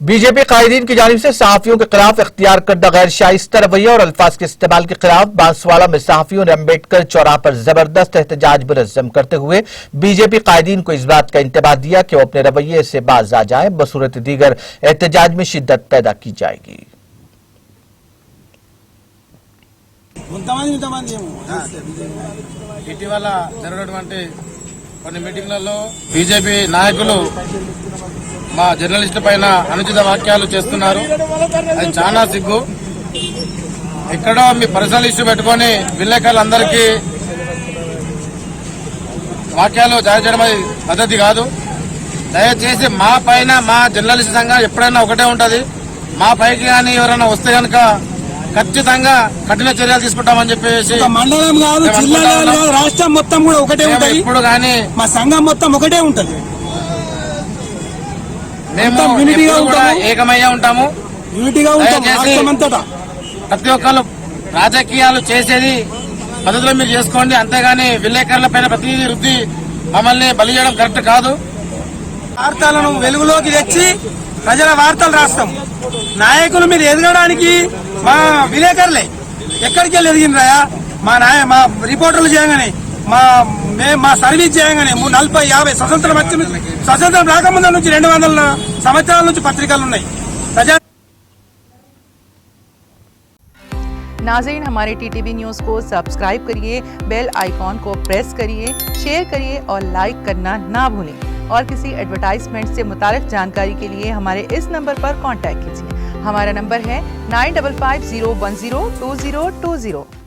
BJP कायदीन की जानिब से सहाफियों के खिलाफ इख्तियार करदा गैर शाइस्ता रवैया और अल्फाज के इस्तेमाल के खिलाफ बांसवाड़ा में सहाफियों ने अम्बेडकर चौराहा पर जबरदस्त एहतजाज मुनज़्ज़म करते हुए बीजेपी कायदीन को इस बात का इंतबाह दिया कि वो अपने रवैये से बाज आ जाए, बसूरत दीगर एहतजाज में शिद्दत पैदा की जाएगी। ఇటీవల జరిగినటువంటి కొన్ని మీటింగ్లలో బీజేపీ నాయకులు మా జర్నలిస్టు పైన అనుచిత వాక్యాలు చేస్తున్నారు. అది చాలా సిగ్గు. ఎక్కడో మీ పర్సనల్ ఇష్యూ పెట్టుకొని విలేకరులందరికీ వాక్యాలు జారీ చేయడం పద్ధతి కాదు. దయచేసి మా పైన మా జర్నలిస్ట్ సంఘం ఎప్పుడైనా ఒకటే ఉంటది. మా పైకి కానీ ఎవరైనా వస్తే కనుక ఖచ్చితంగా కఠిన చర్యలు తీసుకుంటామని చెప్పేసి మండలం కాదు, జిల్లా కాదు, రాష్ట్రం మొత్తం కూడా ఒకటే ఉంటది. ఇప్పుడు కానీ మా సంఘం మొత్తం ఒకటే ఉంటది. మేము కూడా ఏకమయ్యే ఉంటాము. ప్రతి ఒక్కరు రాజకీయాలు చేసేది పద్ధతిలో మీరు చేసుకోండి, అంతేగాని విలేకరుల పైన ప్రతి వృద్ధి మమ్మల్ని బలి చేయడం కరెక్ట్ కాదు. వార్తలను వెలుగులోకి తెచ్చి ప్రజల వార్తలు రాస్తాం. నాయకులు మీరు ఎదగడానికి మా విలేకరులే ఎక్కడికి వెళ్ళి ఎదిగినరాయా? మా రిపోర్టర్లు చేయగానే మా సర్వీస్ చేయగానే 40-50 స్వతంత్రం రాకముందు నుంచి 200 సంవత్సరాల నుంచి పత్రికలు ఉన్నాయి. नाज़रीन, हमारे टीटीवी न्यूज़ को सब्सक्राइब करिए, बेल आइकॉन को प्रेस करिए, शेयर करिए और लाइक करना ना भूलें। और किसी एडवर्टाइजमेंट से मुताल्लिक़ जानकारी के लिए हमारे इस नंबर पर कांटेक्ट कीजिए। हमारा नंबर है 9550102020।